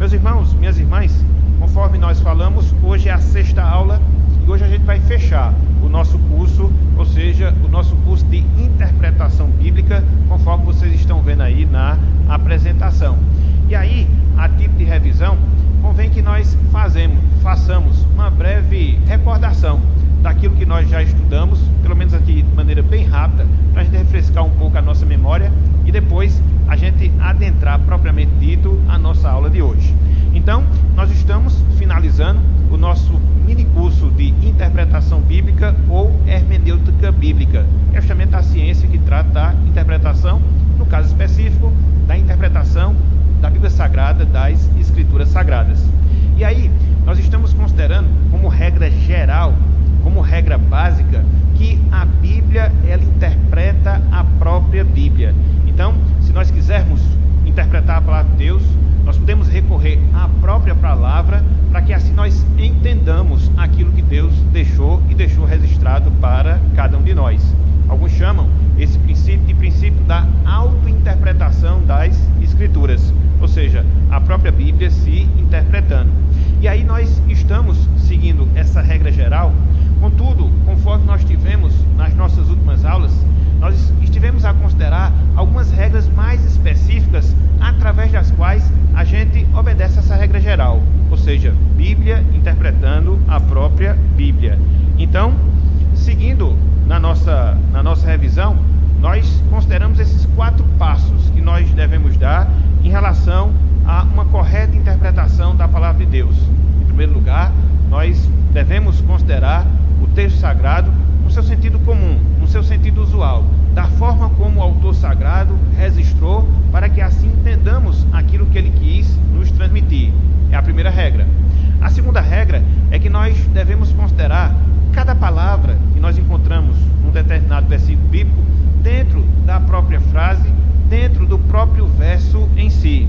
Meus irmãos, minhas irmãs, conforme nós falamos, hoje é a sexta aula e hoje a gente vai fechar o nosso curso, ou seja, o nosso curso de interpretação bíblica, conforme vocês estão vendo aí na apresentação. E aí, a título de revisão, convém que nós façamos uma breve recordação daquilo que nós já estudamos, pelo menos aqui de maneira bem rápida, para a gente refrescar um pouco a nossa memória e depois a gente adentrar propriamente dito a nossa aula de hoje. Então, nós estamos finalizando o nosso mini curso de interpretação bíblica ou hermenêutica bíblica, que é justamente a ciência que trata da interpretação, no caso específico, da interpretação da Bíblia Sagrada, das Escrituras Sagradas. E aí, nós estamos considerando como regra geral, como regra básica, que a Bíblia, ela interpreta a própria Bíblia. Então, se nós quisermos interpretar a palavra de Deus, nós podemos recorrer à própria palavra, para que assim nós entendamos aquilo que Deus deixou e deixou registrado para cada um de nós. Alguns chamam esse princípio de princípio da autointerpretação das Escrituras, ou seja, a própria Bíblia se interpretando. E aí nós estamos seguindo essa regra geral. Contudo, conforme nós tivemos nas nossas últimas aulas, nós estivemos a considerar algumas regras mais específicas através das quais a gente obedece essa regra geral, ou seja, Bíblia interpretando a própria Bíblia. Então, seguindo na nossa revisão, nós consideramos esses 4 passos que nós devemos dar em relação a uma correta interpretação da palavra de Deus. Em primeiro lugar, nós devemos considerar o texto sagrado no seu sentido comum, no seu sentido usual, da forma como o autor sagrado registrou, para que assim entendamos aquilo que ele quis nos transmitir. É a primeira regra. A segunda regra é que nós devemos considerar cada palavra que nós encontramos num determinado versículo bíblico dentro da própria frase, dentro do próprio verso em si.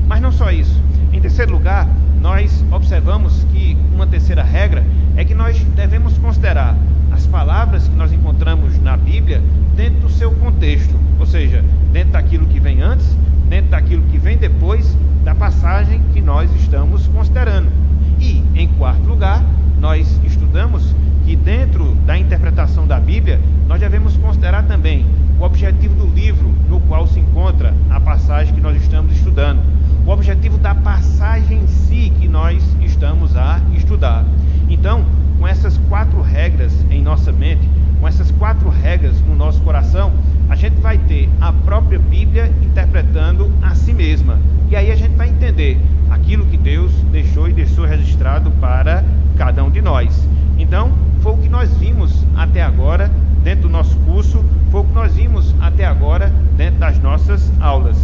Mas não só isso. Em terceiro lugar, nós observamos que uma terceira regra é que nós devemos considerar as palavras que nós encontramos na Bíblia dentro do seu contexto, ou seja, dentro daquilo que vem antes, dentro daquilo que vem depois da passagem que nós estamos considerando. E, em quarto lugar, nós estudamos que dentro da interpretação da Bíblia, nós devemos considerar também o objetivo do livro no qual se encontra a passagem que nós estamos estudando, o objetivo da passagem em si que nós estamos a estudar. Então, com essas 4 regras em nossa mente, com essas 4 regras no nosso coração, a gente vai ter a própria Bíblia interpretando a si mesma. E aí a gente vai entender aquilo que Deus deixou e deixou registrado para cada um de nós. Então, foi o que nós vimos até agora dentro do nosso curso, foi o que nós vimos até agora dentro das nossas aulas.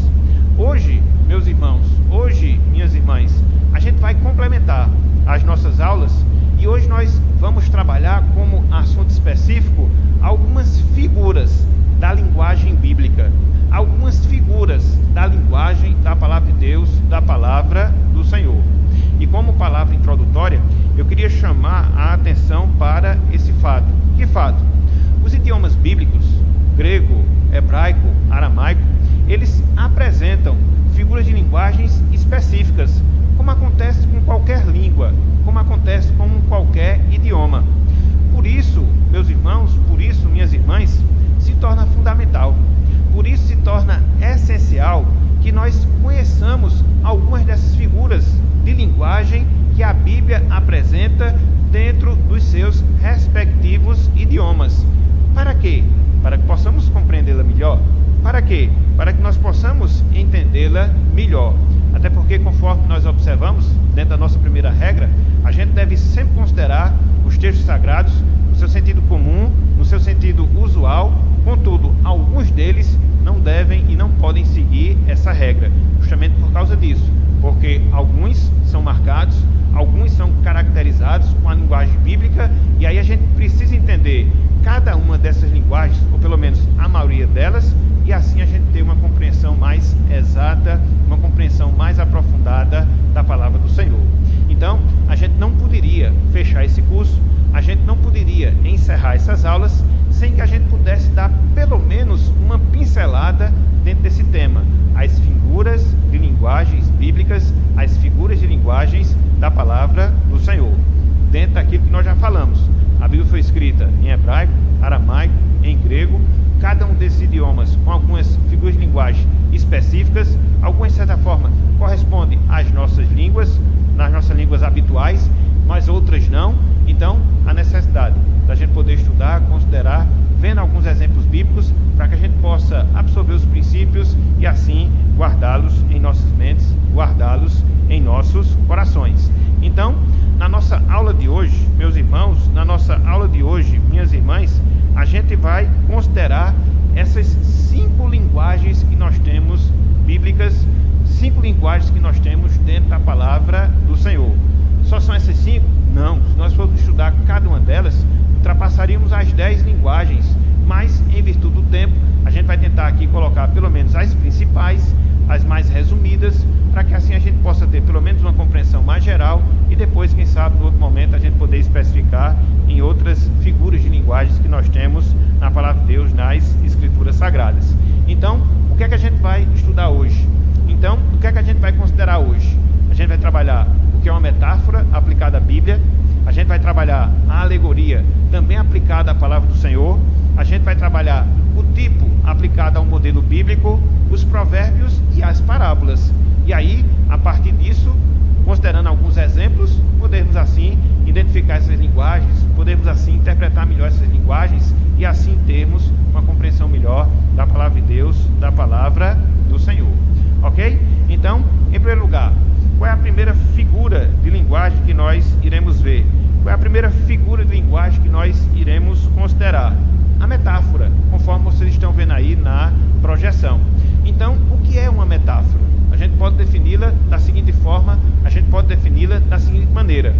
Hoje, meus irmãos, hoje, minhas irmãs, a gente vai complementar as nossas aulas e hoje nós vamos trabalhar como assunto específico algumas figuras da linguagem bíblica, algumas figuras da linguagem da palavra de Deus, da palavra do Senhor. E como palavra introdutória, eu queria chamar a atenção para esse fato. Que fato? Os idiomas bíblicos, grego, hebraico, aramaico, eles apresentam figuras de linguagens específicas, como acontece com qualquer língua, como acontece com qualquer idioma. Por isso, meus irmãos, por isso, minhas irmãs, se torna fundamental, por isso se torna essencial que nós conheçamos algumas dessas figuras de linguagem que a Bíblia apresenta dentro dos seus respectivos idiomas. Para quê? Para que possamos compreendê-la melhor. Para quê? Para que nós possamos entendê-la melhor. Até porque, conforme nós observamos, dentro da nossa primeira regra, a gente deve sempre considerar os textos sagrados no seu sentido comum, no seu sentido usual. Contudo, alguns deles não devem e não podem seguir essa regra, justamente por causa disso, porque alguns são marcados, alguns são caracterizados com a linguagem bíblica, e aí a gente precisa entender cada uma dessas linguagens, ou pelo menos a maioria delas, e assim a gente ter uma compreensão mais exata, uma compreensão mais aprofundada da palavra do Senhor. Então, a gente não poderia fechar esse curso, a gente não poderia encerrar essas aulas sem que a gente pudesse dar pelo menos uma pincelada dentro desse tema, as figuras de linguagens bíblicas, as figuras de linguagens da palavra do Senhor, dentro daquilo que nós já falamos. A Bíblia foi escrita em hebraico, aramaico, em grego, cada um desses idiomas com algumas figuras de linguagem específicas, algumas de certa forma correspondem às nossas línguas, nas nossas línguas habituais, mas outras não. Então, a necessidade da gente poder estudar, considerar, vendo alguns exemplos bíblicos, para que a gente possa absorver os princípios e assim guardá-los em nossas mentes, guardá-los em nossos corações. Então, na nossa aula de hoje, meus irmãos, na nossa aula de hoje, minhas irmãs, a gente vai considerar essas 5 linguagens que nós temos bíblicas, 5 linguagens que nós temos dentro da palavra do Senhor. Só são essas 5? Não. Se nós formos estudar cada uma delas, ultrapassaríamos as 10 linguagens, mas em virtude do tempo, a gente vai tentar aqui colocar pelo menos as principais, as mais resumidas, para que assim a gente possa ter pelo menos uma compreensão mais geral e depois, quem sabe, no outro momento, a gente poder especificar em outras figuras de linguagens que nós temos na palavra de Deus, nas Escrituras Sagradas. Então, o que é que a gente vai estudar hoje? Então, o que é que a gente vai considerar hoje? A gente vai trabalhar o que é uma metáfora aplicada à Bíblia, a gente vai trabalhar a alegoria também aplicada à palavra do Senhor, a gente vai trabalhar o tipo aplicado ao modelo bíblico, os provérbios e as parábolas. E aí, a partir disso, considerando alguns exemplos, podemos assim identificar essas linguagens, podemos assim interpretar melhor essas linguagens e assim termos uma compreensão melhor da palavra de Deus, da palavra do Senhor. Ok? Então, em primeiro lugar, qual é a primeira figura de linguagem que nós iremos ver? Qual é a primeira figura de linguagem que nós iremos considerar? A metáfora, conforme vocês estão vendo aí na projeção. Então, o que é uma metáfora? A gente pode defini-la da seguinte forma, a gente pode defini-la da seguinte maneira.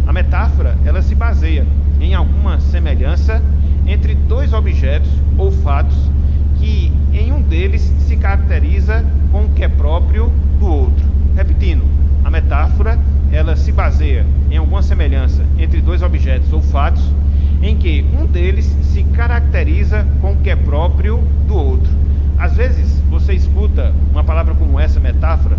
A metáfora, ela se baseia em alguma semelhança entre dois objetos ou fatos que em um deles se caracteriza com o que é próprio do outro. Repetindo, a metáfora, ela se baseia em alguma semelhança entre dois objetos ou fatos em que um deles se caracteriza com o que é próprio do outro. Às vezes você escuta uma palavra como essa, metáfora,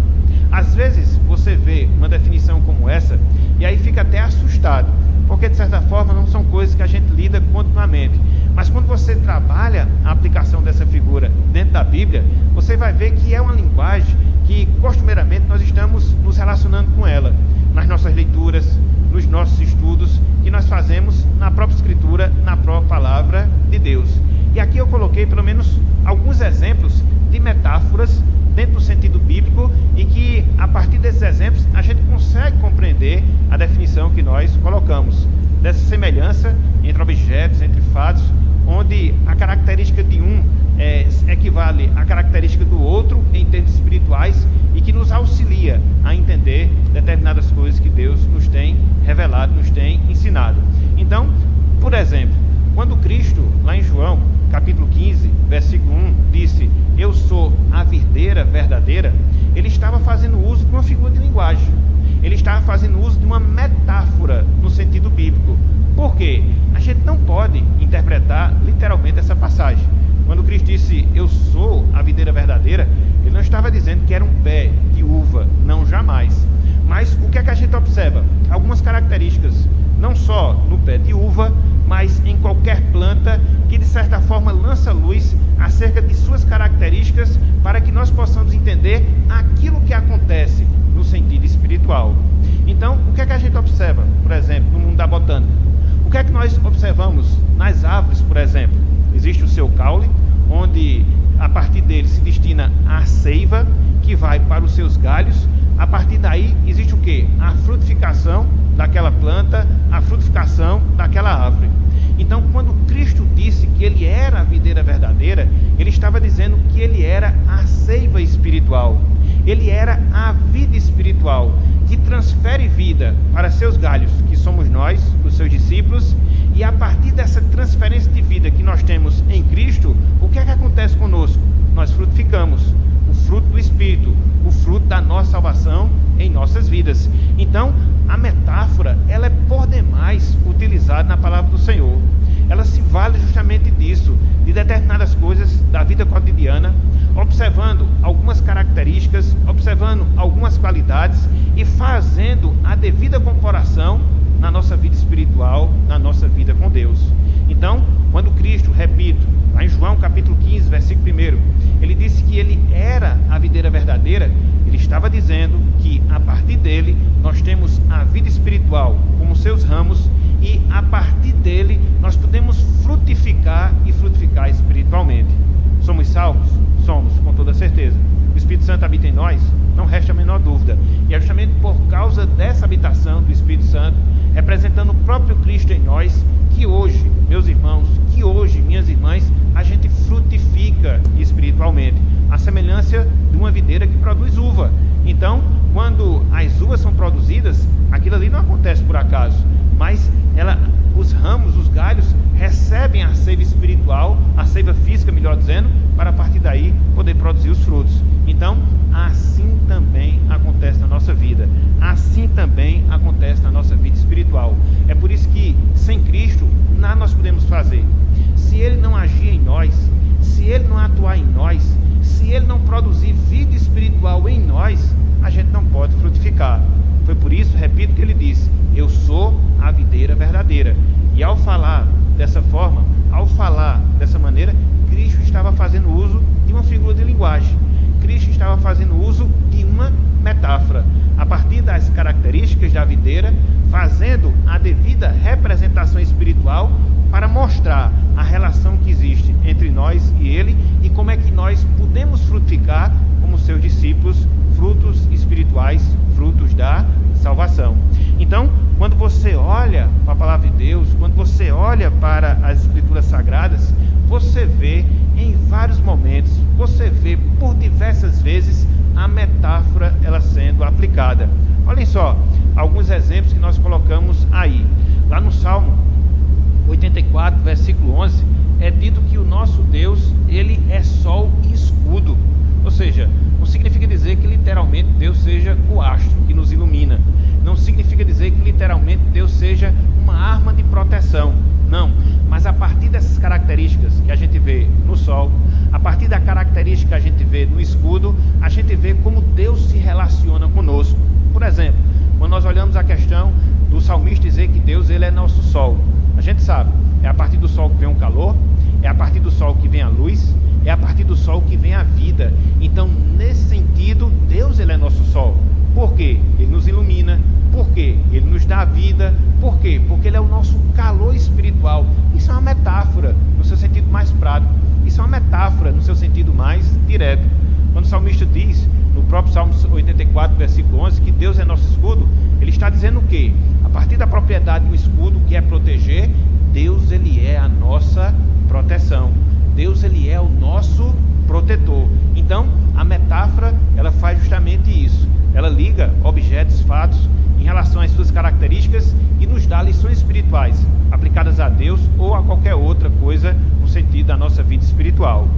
às vezes você vê uma definição como essa e aí fica até assustado, porque de certa forma não são coisas que a gente lida continuamente. Mas quando você trabalha a aplicação dessa figura dentro da Bíblia, você vai ver que é uma linguagem que costumeiramente nós estamos nos relacionando com ela, nas nossas leituras, nos nossos estudos que nós fazemos na própria Escritura, na própria Palavra de Deus. E aqui eu coloquei pelo menos alguns exemplos de metáforas dentro do sentido bíblico e que a partir desses exemplos a gente consegue compreender a definição que nós colocamos dessa semelhança entre objetos, entre fatos, onde a característica de um equivale à característica do outro em termos espirituais e que nos auxilia a entender determinadas coisas que Deus nos tem revelado, nos tem ensinado. Então, por exemplo, quando Cristo, lá em João, capítulo 15, versículo 1, disse, eu sou a videira verdadeira, ele estava fazendo uso de uma figura de linguagem. Ele estava fazendo uso de uma metáfora no sentido bíblico. Por quê? A gente não pode interpretar literalmente essa passagem. Quando Cristo disse, eu sou a videira verdadeira, ele não estava dizendo que era um pé de uva, não, jamais. Mas o que é que a gente observa? Algumas características, não só no pé de uva, mas em qualquer planta que de certa forma lança luz acerca de suas características para que nós possamos entender aquilo que acontece no sentido espiritual. Então, o que é que a gente observa, por exemplo, no mundo da botânica? O que é que nós observamos nas árvores, por exemplo? Existe o seu caule, onde a partir dele se destina a seiva que vai para os seus galhos. A partir daí existe o quê? A frutificação daquela planta, a frutificação daquela árvore. Então, quando Cristo disse que ele era a videira verdadeira, ele estava dizendo que ele era a seiva espiritual. Ele era a vida espiritual, que transfere vida para seus galhos, que somos nós, os seus discípulos, e a partir dessa transferência de vida que nós temos em Cristo, o que é que acontece conosco? Nós frutificamos o fruto do Espírito, o fruto da nossa salvação em nossas vidas. Então, a metáfora, ela é por demais utilizada na palavra do Senhor. Ela se vale justamente disso, de determinadas coisas da vida cotidiana, observando algumas características, observando algumas qualidades e fazendo devida comparação na nossa vida espiritual, na nossa vida com Deus. Então, quando Cristo, repito, lá em João capítulo 15, versículo 1, ele disse que ele era a videira verdadeira, ele estava dizendo que a partir dele nós temos a vida espiritual como seus ramos, e a partir dele nós podemos frutificar e frutificar espiritualmente. Somos salvos? Somos, com toda certeza. O Espírito Santo habita em nós? Não resta a menor dúvida. E é justamente por causa dessa habitação do Espírito Santo, representando o próprio Cristo em nós, que hoje, meus irmãos, que hoje, minhas irmãs, a gente frutifica espiritualmente, a semelhança de uma videira que produz uva. Então, quando as uvas são produzidas, aquilo ali não acontece por acaso, mas os ramos, os galhos, recebem a seiva espiritual, a seiva física, melhor dizendo, para a partir daí poder produzir os frutos. Então, assim também acontece na nossa vida, assim também acontece na nossa vida espiritual. É por isso que, sem Cristo, nada nós podemos fazer. Se Ele não agir em nós, se Ele não atuar em nós, se Ele não produzir vida espiritual em nós, a gente não pode frutificar. Foi por isso, repito, que Ele disse: eu sou a videira verdadeira. E ao falar dessa forma, ao falar dessa maneira, Cristo estava fazendo uso de uma figura de linguagem. Cristo estava fazendo uso de uma metáfora, a partir das características da videira, fazendo a devida representação espiritual para mostrar a relação que existe entre nós e Ele, e como é que nós podemos frutificar como seus discípulos, frutos espirituais, frutos da salvação. Então, quando você olha para a palavra de Deus, quando você olha para as Escrituras Sagradas, você vê em vários momentos, você vê por diversas vezes a metáfora ela sendo aplicada. Olhem só, alguns exemplos que nós colocamos aí. Lá no Salmo 84, versículo 11, é dito que o nosso Deus, Ele é sol e escudo. Ou seja, não significa dizer que literalmente Deus seja o astro que nos ilumina. Não significa dizer que literalmente Deus seja uma arma de proteção. Não, mas a partir dessas características que a gente vê no sol, a partir da característica que a gente vê no escudo, a gente vê como Deus se relaciona conosco. Por exemplo, quando nós olhamos a questão do salmista dizer que Deus, Ele é nosso sol, a gente sabe, é a partir do sol que vem o calor, é a partir do sol que vem a luz, é a partir do sol que vem a vida. Então, nesse sentido, Deus, Ele é nosso sol. Por quê? Ele nos ilumina. Por quê? Ele nos dá a vida. Por quê? Porque Ele é o nosso calor espiritual. Isso é uma metáfora no seu sentido mais prático. Isso é uma metáfora no seu sentido mais direto. Quando o salmista diz, no próprio Salmo 84, versículo 11, que Deus é nosso escudo, ele está dizendo o quê? A partir da propriedade do escudo, que é proteger, Deus, Ele é a nossa proteção. Deus, Ele é o nosso protetor. Então, a metáfora, ela faz justamente isso. Ela liga objetos, fatos, em relação às suas características e nos dá lições espirituais aplicadas a Deus ou a qualquer outra coisa no sentido da nossa vida espiritual.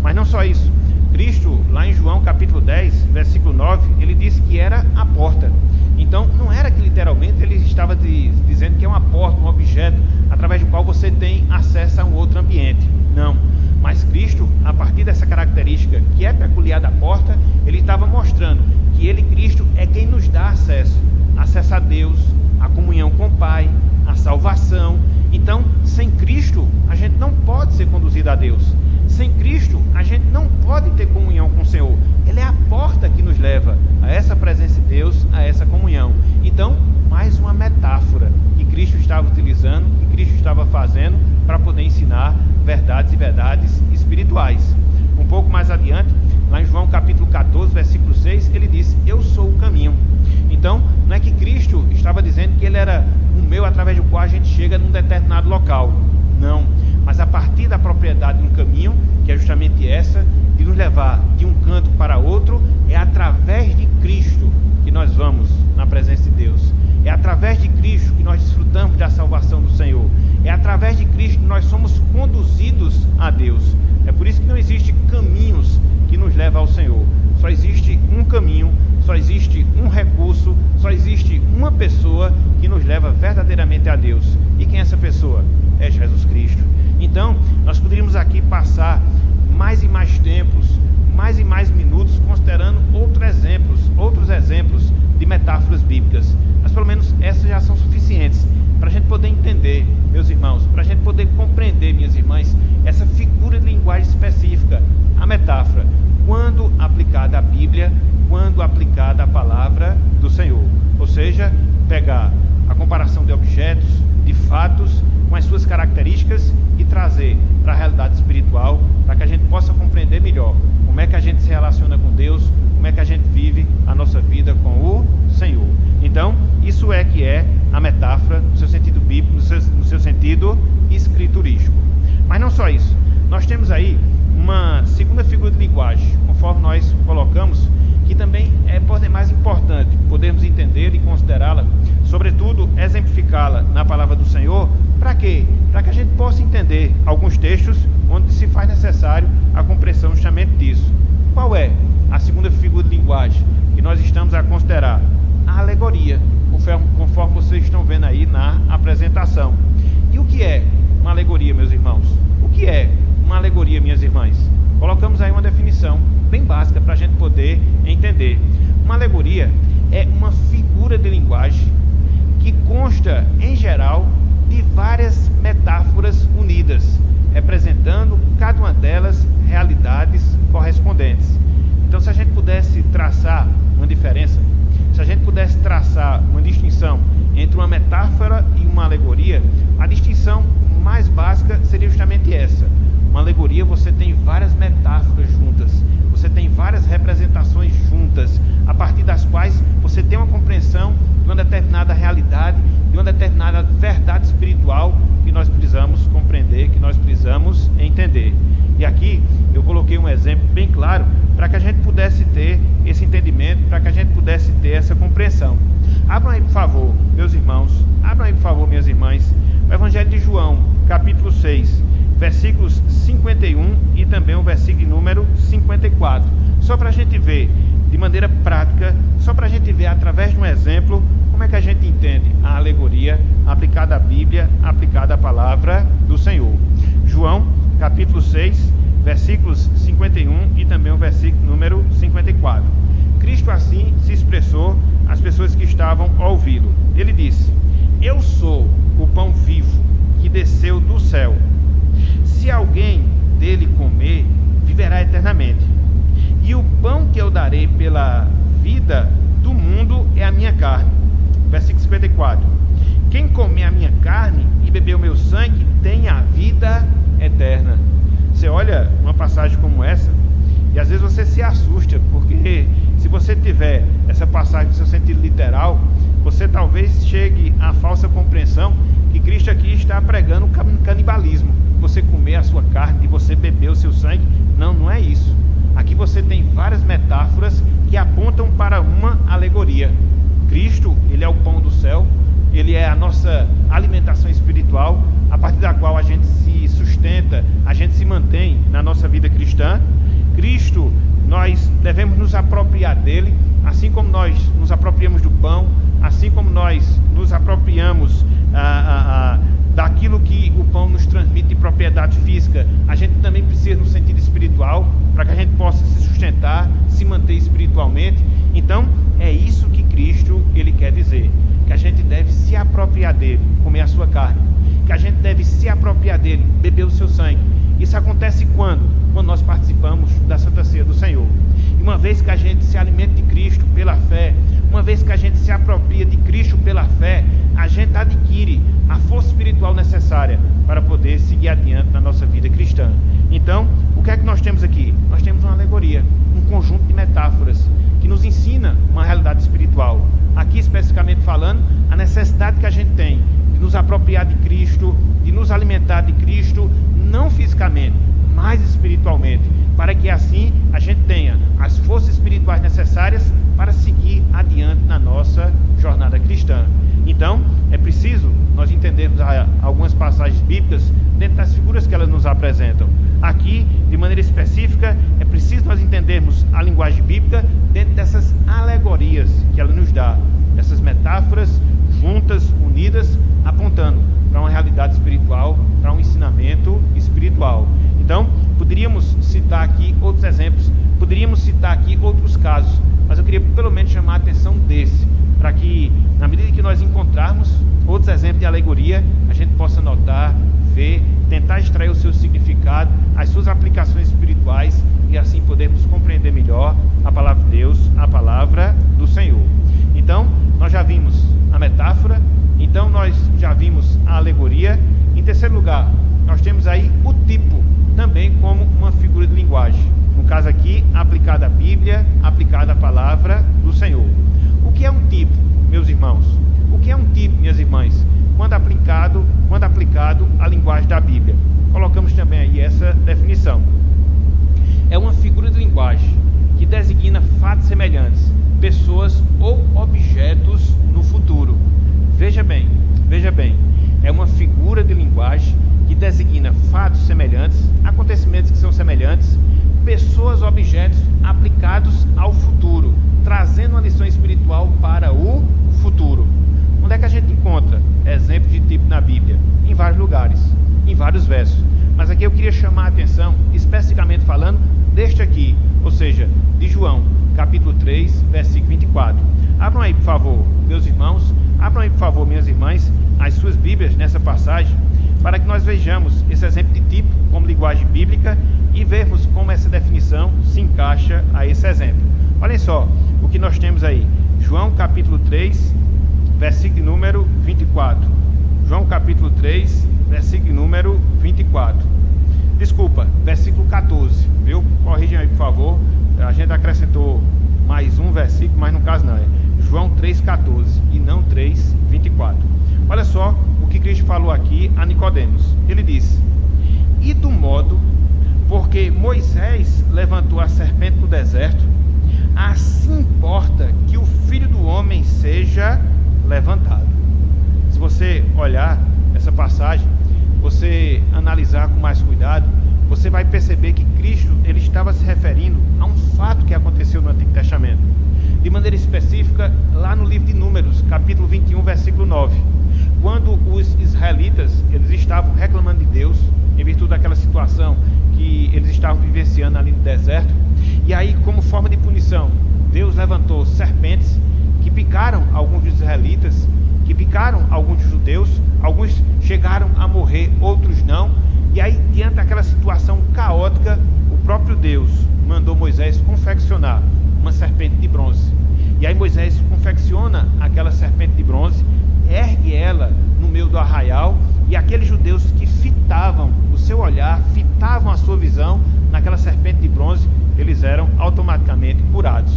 Mas não só isso. Cristo, lá em João capítulo 10, versículo 9, ele disse que era a porta. Então, não era que literalmente ele estava dizendo que é uma porta, um objeto, através do qual você tem acesso a um outro ambiente. Não. Mas Cristo, a partir dessa característica que é peculiar da porta, ele estava mostrando que Ele, Cristo, é quem nos dá acesso a Deus, a comunhão com o Pai, a salvação. Então, sem Cristo, a gente não pode ser conduzido a Deus. Sem Cristo, a gente não pode ter comunhão com o Senhor. Ele é a porta que nos leva a essa presença de Deus, a essa comunhão. Então, mais uma metáfora que Cristo estava utilizando, que Cristo estava fazendo para poder ensinar verdades e verdades espirituais. Um pouco mais adiante, lá em João capítulo 14, versículo 6, ele diz: eu sou o caminho. Então, não é que Cristo estava dizendo que Ele era um meio através do qual a gente chega num determinado local. Não, mas a partir da propriedade de um caminho, que é justamente essa, de nos levar de um canto para outro, é através de Cristo que nós vamos na presença de Deus. É através de Cristo que nós desfrutamos da salvação do Senhor. É através de Cristo que nós somos conduzidos a Deus. É por isso que não existe caminhos que nos levam ao Senhor. Só existe um caminho, só existe um recurso, só existe uma pessoa que nos leva verdadeiramente a Deus. E quem é essa pessoa? É Jesus Cristo. Então, nós poderíamos aqui passar mais e mais tempos, mais e mais minutos considerando outros exemplos de metáforas bíblicas. Mas pelo menos já são suficientes para a gente poder entender, meus irmãos, para a gente poder compreender, minhas irmãs, essa figura de linguagem específica, a metáfora, quando aplicada à Bíblia, quando aplicada à palavra do Senhor. Ou seja, pegar a comparação de objetos, de fatos, com as suas características e trazer para a realidade espiritual, para que a gente possa compreender melhor como é que a gente se relaciona com Deus, como é que a gente vive a nossa vida com o Senhor. Então, isso é que é a metáfora no seu sentido bíblico, no seu sentido escriturístico. Mas não só isso, nós temos aí uma segunda figura de linguagem, conforme nós colocamos, que também é por demais importante podermos entender e considerá-la, sobretudo exemplificá-la na palavra do Senhor. Para quê? Para que a gente possa entender alguns textos onde se faz necessário a compreensão justamente disso. Qual é a segunda figura de linguagem que nós estamos a considerar? A alegoria, conforme vocês estão vendo aí na apresentação. E o que é uma alegoria, meus irmãos? O que é uma alegoria, minhas irmãs? Colocamos aí uma definição bem básica para a gente poder entender. Uma alegoria é uma figura de linguagem que consta, em geral, de várias metáforas unidas, representando cada uma delas realidades correspondentes. Então, se a gente pudesse traçar uma diferença, se a gente pudesse traçar uma distinção entre uma metáfora e uma alegoria, a distinção mais básica seria justamente essa. Uma alegoria, você tem várias metáforas juntas, você tem várias representações juntas, a partir das quais você tem uma compreensão de uma determinada realidade, de uma determinada verdade espiritual que nós precisamos compreender, que nós precisamos entender. E aqui eu coloquei um exemplo bem claro para que a gente pudesse ter esse entendimento, para que a gente pudesse ter essa compreensão. Abram aí, por favor, meus irmãos, abram aí, por favor, minhas irmãs, o Evangelho de João, capítulo 6, versículos 51 e também o versículo número 54. Só para a gente ver de maneira prática, só para a gente ver através de um exemplo, como é que a gente entende a alegoria aplicada à Bíblia, aplicada à palavra do Senhor. João, capítulo 6, versículos 51 e também o versículo número 54. Cristo assim se expressou às pessoas que estavam a ouvi-lo. Ele disse: eu sou o pão vivo que desceu do céu. Se alguém dele comer, viverá eternamente. E o pão que eu darei pela vida do mundo é a minha carne. Versículo 54. Quem comer a minha carne e beber o meu sangue tem a vida eterna. Você olha uma passagem como essa e às vezes você se assusta, porque se você tiver essa passagem no seu sentido literal, você talvez chegue à falsa compreensão que Cristo aqui está pregando canibalismo. Você comer a sua carne e você beber o seu sangue. Não, não é isso. Aqui você tem várias metáforas que apontam para uma alegoria. Cristo, ele é o pão do céu, ele é a nossa alimentação espiritual, a partir da qual a gente se sustenta, a gente se mantém na nossa vida cristã. Cristo, nós devemos nos apropriar dele, assim como nós nos apropriamos do pão, assim como nós nos apropriamos daquilo que o pão nos transmite de propriedade física. A gente também precisa no sentido espiritual, para que a gente possa se sustentar, se manter espiritualmente. Então, é isso que Cristo, ele quer dizer, que a gente deve se apropriar dele, comer a sua carne, que a gente deve se apropriar dele, beber o seu sangue. Isso acontece quando? Quando nós participamos da Santa Ceia do Senhor. E uma vez que a gente se alimenta de Cristo pela fé, uma vez que a gente se apropria de Cristo pela fé, a gente adquire a força espiritual necessária para poder seguir adiante na nossa vida cristã. Então, o que é que nós temos aqui? Nós temos uma alegoria, um conjunto de metáforas que nos ensina uma realidade espiritual. Aqui, especificamente falando, a necessidade que a gente tem de nos apropriar de Cristo, de nos alimentar de Cristo, não fisicamente, mas espiritualmente, para que assim a gente tenha as forças espirituais necessárias para seguir adiante na nossa jornada cristã. Então, é preciso nós entendermos algumas passagens bíblicas dentro das figuras que elas nos apresentam. Aqui, de maneira específica, é preciso nós entendermos a linguagem bíblica dentro dessas alegorias que ela nos dá, essas metáforas juntas, unidas, apontando para uma realidade espiritual, para um ensinamento espiritual. Então, poderíamos citar aqui outros exemplos, poderíamos citar aqui outros casos, mas eu queria pelo menos chamar a atenção desse, para que, na medida que nós encontrarmos outros exemplos de alegoria, a gente possa notar, ver, tentar extrair o seu significado, as suas aplicações espirituais e assim podermos compreender melhor a palavra de Deus, a palavra do Senhor. Então, nós já vimos a metáfora, então nós já vimos a alegoria. Em terceiro lugar, nós temos aí o tipo, também como uma figura de linguagem. No caso aqui, aplicada à Bíblia, aplicada à palavra do Senhor. O que é um tipo, meus irmãos? O que é um tipo, minhas irmãs? Quando aplicado à linguagem da Bíblia. Colocamos também aí essa definição. É uma figura de linguagem que designa fatos semelhantes, pessoas ou objetos no futuro. Veja bem, é uma figura de linguagem que designa fatos semelhantes, acontecimentos que são semelhantes, pessoas, objetos aplicados ao futuro, trazendo uma lição espiritual para o futuro. Onde é que a gente encontra exemplo de tipo na Bíblia? Em vários lugares, em vários versos. Mas aqui eu queria chamar a atenção, especificamente falando deste aqui, ou seja, de João, capítulo 3, versículo 24. Abram aí, por favor, meus irmãos, abram aí, por favor, minhas irmãs, as suas Bíblias nessa passagem, para que nós vejamos esse exemplo de tipo como linguagem bíblica e vermos como essa definição se encaixa a esse exemplo. Olhem só o que nós temos aí. João capítulo 3, versículo número 24. João capítulo 3, versículo número 24. Desculpa, versículo 14, viu? Corrigem aí, por favor. A gente acrescentou mais um versículo, mas no caso não, é João 3,14 e não 3,24. Olha só o que Cristo falou aqui a Nicodemos. Ele disse: e do modo porque Moisés levantou a serpente no deserto, assim importa que o Filho do Homem seja levantado. Se você olhar essa passagem, você analisar com mais cuidado, você vai perceber que Cristo ele estava se referindo a um fato que aconteceu no Antigo Testamento. De maneira específica, lá no livro de Números, capítulo 21, versículo 9. Quando os israelitas eles estavam reclamando de Deus, em virtude daquela situação que eles estavam vivenciando ali no deserto, e aí, como forma de punição, Deus levantou serpentes que picaram alguns dos israelitas, que picaram alguns dos judeus, alguns chegaram a morrer, outros não. E aí, diante daquela situação caótica, o próprio Deus mandou Moisés confeccionar uma serpente de bronze. E aí Moisés confecciona aquela serpente de bronze, ergue ela no meio do arraial, e aqueles judeus que fitavam o seu olhar, fitavam a sua visão naquela serpente de bronze, eles eram automaticamente curados.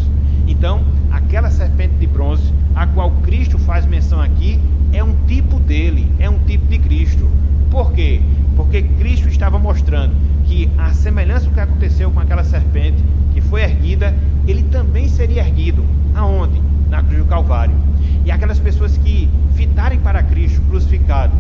Então, aquela serpente de bronze, a qual Cristo faz menção aqui, é um tipo dele, é um tipo de Cristo. Por quê? Porque Cristo estava mostrando que a semelhança do que aconteceu com aquela serpente que foi erguida, ele também seria erguido. Aonde? Na cruz do Calvário. E aquelas pessoas que fitarem para Cristo crucificado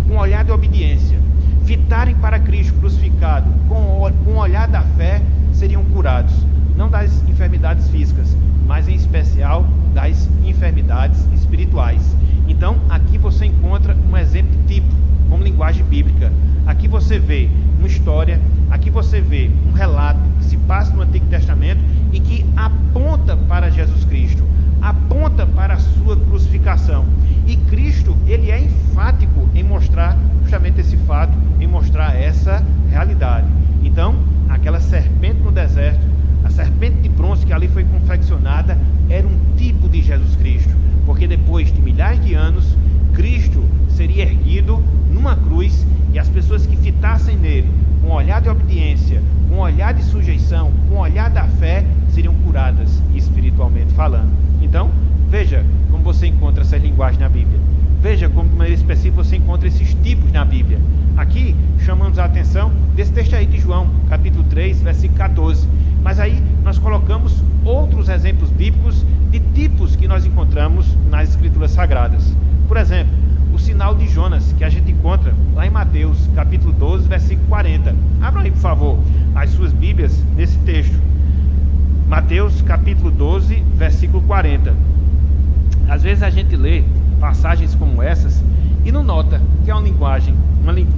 com um olhar de obediência, fitarem para Cristo crucificado com um olhar da fé, seriam curados. Não das enfermidades físicas, mas em especial das enfermidades espirituais. Então, aqui você encontra um exemplo de tipo, como linguagem bíblica. Aqui você vê uma história, aqui você vê um relato que se passa no Antigo Testamento e que aponta para Jesus Cristo, aponta para a sua crucificação. E Cristo, ele é enfático em mostrar justamente esse fato, em mostrar essa realidade. Então, aquela serpente no deserto, a serpente de bronze que ali foi confeccionada, era um tipo de Jesus Cristo, porque depois de milhares de anos, Cristo seria erguido numa cruz, e as pessoas que fitassem nele, com um olhar de obediência, com um olhar de sujeição, com um olhar da fé, seriam curadas espiritualmente falando. Então, veja como você encontra essa linguagem na Bíblia. Veja como de maneira específica você encontra esses tipos na Bíblia. Aqui chamamos a atenção desse texto aí de João, capítulo 3, versículo 14. Mas aí nós colocamos outros exemplos bíblicos de tipos que nós encontramos nas Escrituras Sagradas. Por exemplo, o sinal de Jonas, que a gente encontra lá em Mateus, capítulo 12, versículo 40. Abram aí, por favor, as suas Bíblias nesse texto. Mateus, capítulo 12, versículo 40. Às vezes a gente lê passagens como essas e não nota que é uma linguagem,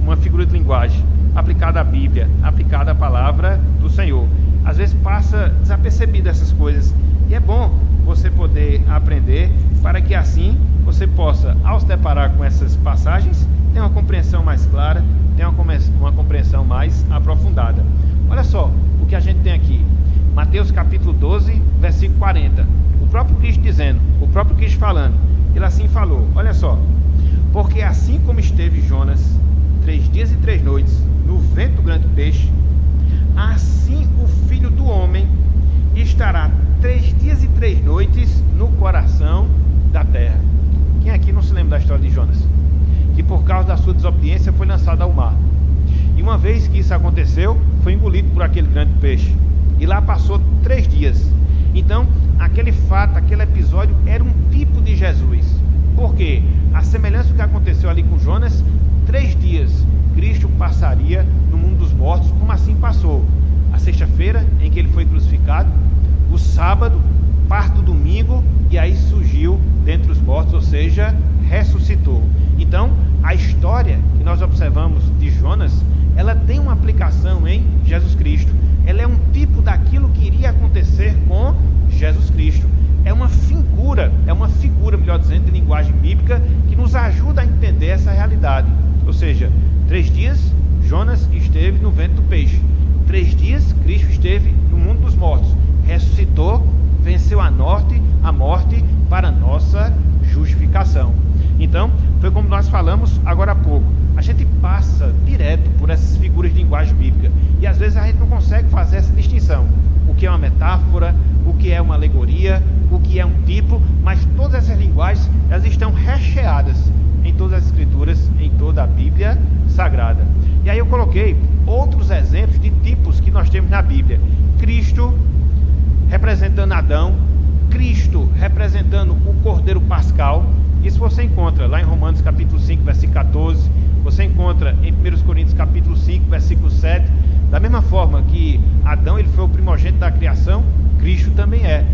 uma figura de linguagem aplicada à Bíblia, aplicada à palavra do Senhor. Às vezes passa desapercebido essas coisas, e é bom você poder aprender, para que assim você possa, ao se deparar com essas passagens, ter uma compreensão mais clara, ter uma compreensão mais aprofundada. Olha só o que a gente tem aqui. Mateus capítulo 12, versículo 40. O próprio Cristo dizendo, o próprio Cristo falando, ele assim falou, olha só: porque assim como esteve Jonas 3 dias e 3 noites no ventre do grande peixe, assim o Filho do Homem estará 3 dias e 3 noites no coração da terra. Quem aqui não se lembra da história de Jonas? Que por causa da sua desobediência foi lançado ao mar. E uma vez que isso aconteceu, foi engolido por aquele grande peixe. E lá passou 3 dias. Então, aquele fato, aquele episódio era um tipo de Jesus. Por quê? A semelhança do que aconteceu ali com Jonas, 3 dias Cristo passaria no mundo dos mortos, como assim passou. A sexta-feira, em que ele foi crucificado, o sábado, parte do domingo, e aí surgiu dentre os mortos, ou seja, ressuscitou. Então, a história que nós observamos de Jonas, ela tem uma aplicação em Jesus Cristo. Ela é um tipo daquilo que iria acontecer com Jesus Cristo. É uma figura, melhor dizendo, de linguagem bíblica, que nos ajuda a entender essa realidade. Ou seja, 3 dias Jonas esteve no ventre do peixe. 3 dias Cristo esteve no mundo dos mortos. Ressuscitou, venceu a morte para a nossa justificação. Então, foi como nós falamos agora há pouco. A gente passa direto por essas figuras de linguagem bíblica e às vezes a gente não consegue fazer essa distinção. O que é uma metáfora, o que é uma alegoria, o que é um tipo, mas todas essas linguagens, elas estão recheadas em todas as escrituras, em toda a Bíblia Sagrada. E aí eu coloquei outros exemplos de tipos que nós temos na Bíblia. Cristo representando Adão, Cristo representando o Cordeiro Pascal. Isso você encontra lá em Romanos capítulo 5, versículo 14. Você encontra em 1 Coríntios capítulo 5, versículo 7. Da mesma forma que Adão ele foi o primogênito da criação, Cristo também é.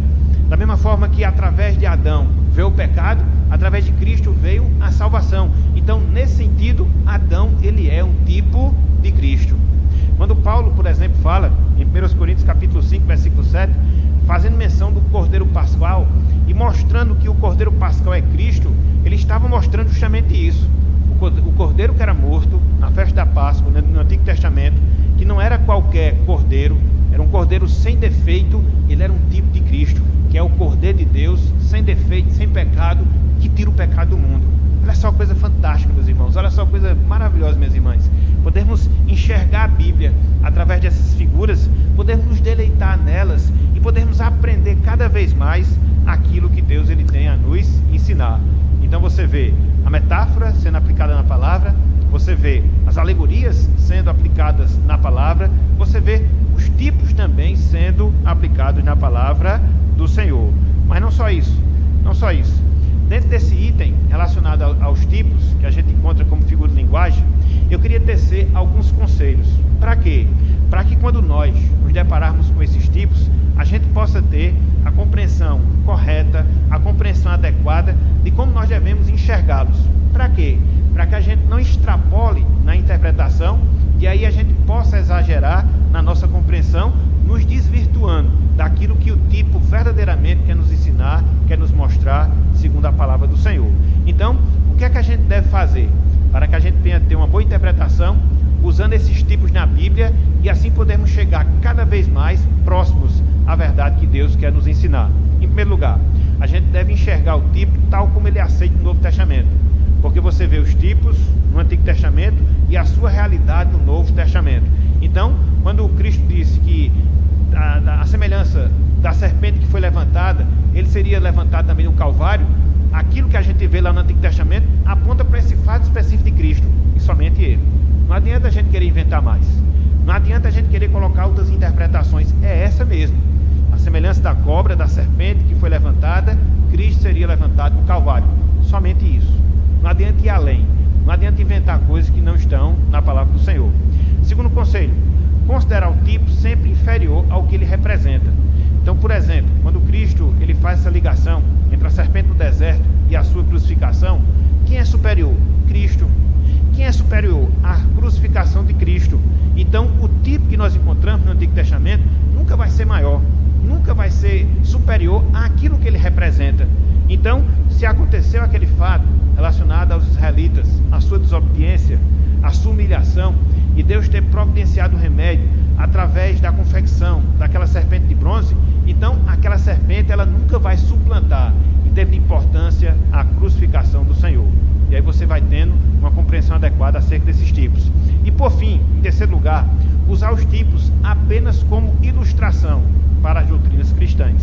Da mesma forma que através de Adão veio o pecado, através de Cristo veio a salvação. Então, nesse sentido, Adão ele é um tipo de Cristo. Quando Paulo, por exemplo, fala em 1 Coríntios capítulo 5, versículo 7, fazendo menção do Cordeiro Pascal e mostrando que o Cordeiro Pascal é Cristo, ele estava mostrando justamente isso. O Cordeiro que era morto na festa da Páscoa, no Antigo Testamento, que não era qualquer Cordeiro, era um Cordeiro sem defeito, ele era um tipo de Cristo, que é o Cordeiro de Deus, sem defeito, sem pecado, que tira o pecado do mundo. Olha só coisa fantástica, meus irmãos, olha só coisa maravilhosa, minhas irmãs. Podemos enxergar a Bíblia através dessas figuras, podemos nos deleitar nelas e podemos aprender cada vez mais aquilo que Deus ele tem a nos ensinar. Então você vê a metáfora sendo aplicada na palavra, você vê as alegorias sendo aplicadas na palavra, você vê os tipos também sendo aplicados na palavra do Senhor. Mas não só isso, não só isso. Dentro desse item relacionado aos tipos que a gente encontra como figura de linguagem, eu queria tecer alguns conselhos. Para quê? Para que quando nós nos depararmos com esses tipos, a gente possa ter a compreensão correta, a compreensão adequada de como nós devemos enxergá-los. Para quê? Para que a gente não extrapole na interpretação e aí a gente possa exagerar na nossa compreensão, nos desvirtuando daquilo que o tipo verdadeiramente quer nos ensinar, quer nos mostrar, segundo a palavra do Senhor. Então, o que é que a gente deve fazer para que a gente tenha ter uma boa interpretação, usando esses tipos na Bíblia e assim podermos chegar cada vez mais próximos à verdade que Deus quer nos ensinar? Em primeiro lugar, a gente deve enxergar o tipo tal como ele aceita no Novo Testamento, porque você vê os tipos no Antigo Testamento e a sua realidade no Novo Testamento. Então, quando o Cristo disse que a semelhança da serpente que foi levantada, ele seria levantado também no Calvário, aquilo que a gente vê lá no Antigo Testamento aponta para esse fato específico de Cristo, e somente ele. Não adianta a gente querer inventar mais, não adianta a gente querer colocar outras interpretações, é essa mesmo. A semelhança da cobra, da serpente que foi levantada, Cristo seria levantado no Calvário, somente isso. Não adianta ir além, não adianta inventar coisas que não estão na palavra do Senhor. Segundo conselho, considerar o tipo sempre inferior ao que ele representa. Então, por exemplo, quando Cristo ele faz essa ligação entre a serpente no deserto e a sua crucificação, quem é superior? Cristo. Quem é superior? A crucificação de Cristo. Então, o tipo que nós encontramos no Antigo Testamento nunca vai ser maior. nunca vai ser superior àquilo que ele representa. Então, se aconteceu aquele fato relacionado aos israelitas, a sua desobediência, a sua humilhação, e Deus ter providenciado o remédio através da confecção daquela serpente de bronze, então aquela serpente ela nunca vai suplantar, em termos de importância, a crucificação do Senhor. E aí você vai tendo uma compreensão adequada acerca desses tipos. E por fim, em terceiro lugar, usar os tipos apenas como ilustração para as doutrinas cristãs.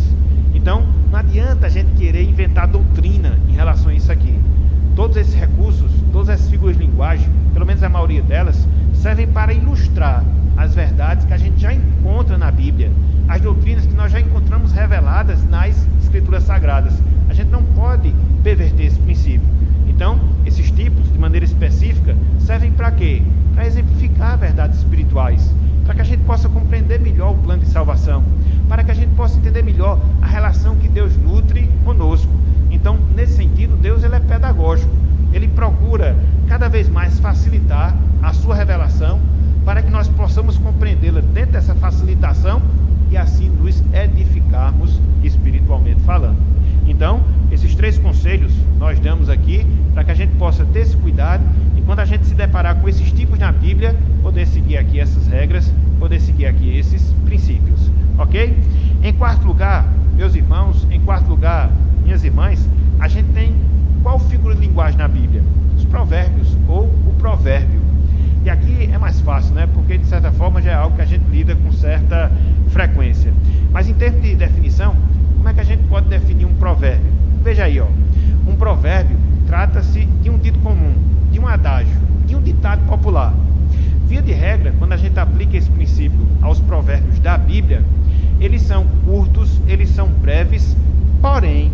Então, não adianta a gente querer inventar doutrina em relação a isso aqui. Todos esses recursos, todas essas figuras de linguagem, pelo menos a maioria delas, servem para ilustrar as verdades que a gente já encontra na Bíblia, as doutrinas que nós já encontramos reveladas nas Escrituras Sagradas. A gente não pode perverter esse princípio. Então, esses tipos, de maneira específica, servem para quê? Para exemplificar verdades espirituais, para que a gente possa compreender melhor o plano de salvação, para que a gente possa entender melhor a relação que Deus nutre conosco. Então, nesse sentido, Deus ele é pedagógico. Ele procura cada vez mais facilitar a sua revelação para que nós possamos compreendê-la dentro dessa facilitação e assim nos edificarmos espiritualmente falando. Então, esses 3 conselhos nós damos aqui para que a gente possa ter esse cuidado e quando a gente se deparar com esses tipos na Bíblia, poder seguir aqui essas regras, poder seguir aqui esses princípios, ok? Em quarto lugar, meus irmãos, minhas irmãs, a gente tem qual figura de linguagem na Bíblia? Os provérbios ou o provérbio. E aqui é mais fácil, né? Porque de certa forma já é algo que a gente lida com certa frequência. Mas em termos de definição, como é que a gente pode definir um provérbio? Veja aí, ó. Um provérbio trata-se de um dito comum, de um adágio, de um ditado popular. Via de regra, quando a gente aplica esse princípio aos provérbios da Bíblia, eles são curtos, eles são breves, porém,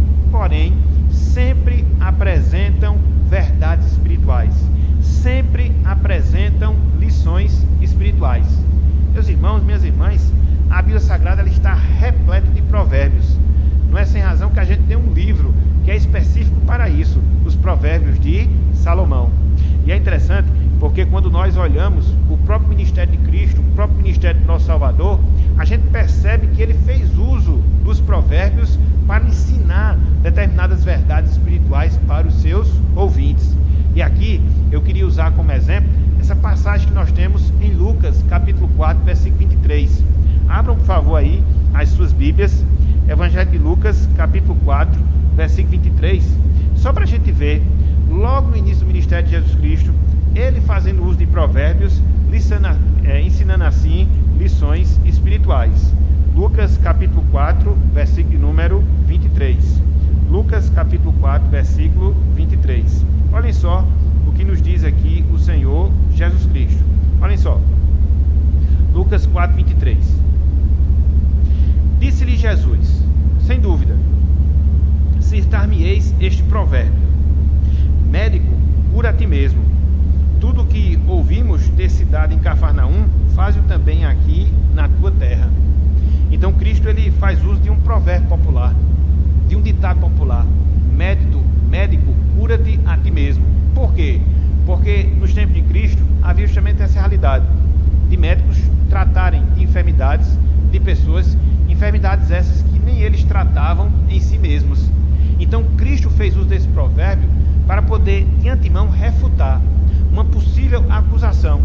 sempre apresentam verdades espirituais, sempre apresentam lições espirituais. Meus irmãos, minhas irmãs, a Bíblia Sagrada ela está repleta de provérbios. Não é sem razão que a gente tem um livro que é específico para isso, os provérbios de Salomão. E é interessante porque quando nós olhamos o próprio ministério de Cristo, o próprio ministério do nosso Salvador, a gente percebe que ele fez uso dos provérbios para ensinar determinadas verdades espirituais para os seus ouvintes. E aqui eu queria usar como exemplo essa passagem que nós temos em Lucas, capítulo 4, versículo 23. Abram, por favor, aí as suas Bíblias, Evangelho de Lucas, capítulo 4, versículo 23, só para a gente ver, logo no início do ministério de Jesus Cristo, ele fazendo uso de provérbios, ensinando assim lições espirituais. Lucas capítulo 4, versículo número 23. Lucas capítulo 4, versículo 23. Olhem só o que nos diz aqui o Senhor Jesus Cristo. Olhem só. Lucas 4, 23. Disse-lhe Jesus, sem dúvida, citar-me-eis este provérbio: médico, cura a ti mesmo. Tudo que ouvimos ter se dado em Cafarnaum, faz-o também aqui na tua terra. Então Cristo ele faz uso de um provérbio popular, de um ditado popular: médico, cura-te a ti mesmo. Por quê? Porque nos tempos de Cristo havia justamente essa realidade de médicos tratarem de enfermidades de pessoas, enfermidades essas que nem eles tratavam em si mesmos. Então Cristo fez uso desse provérbio para poder de antemão refutar uma possível acusação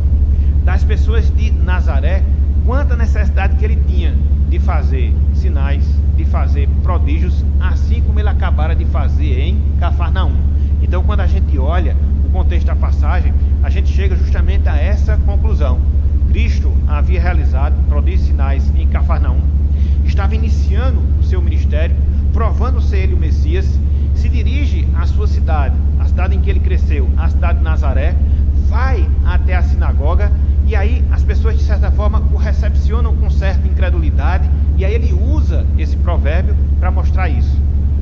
das pessoas de Nazaré quanto à necessidade que ele tinha de fazer sinais, de fazer prodígios, assim como ele acabara de fazer em Cafarnaum. Então, quando a gente olha o contexto da passagem, a gente chega justamente a essa conclusão. Cristo havia realizado prodígios e sinais em Cafarnaum, estava iniciando o seu ministério, provando ser ele o Messias, se dirige à sua cidade, a cidade em que ele cresceu, a cidade de Nazaré, vai até a sinagoga, e aí as pessoas de certa forma o recepcionam com certa incredulidade, e aí ele usa esse provérbio para mostrar isso,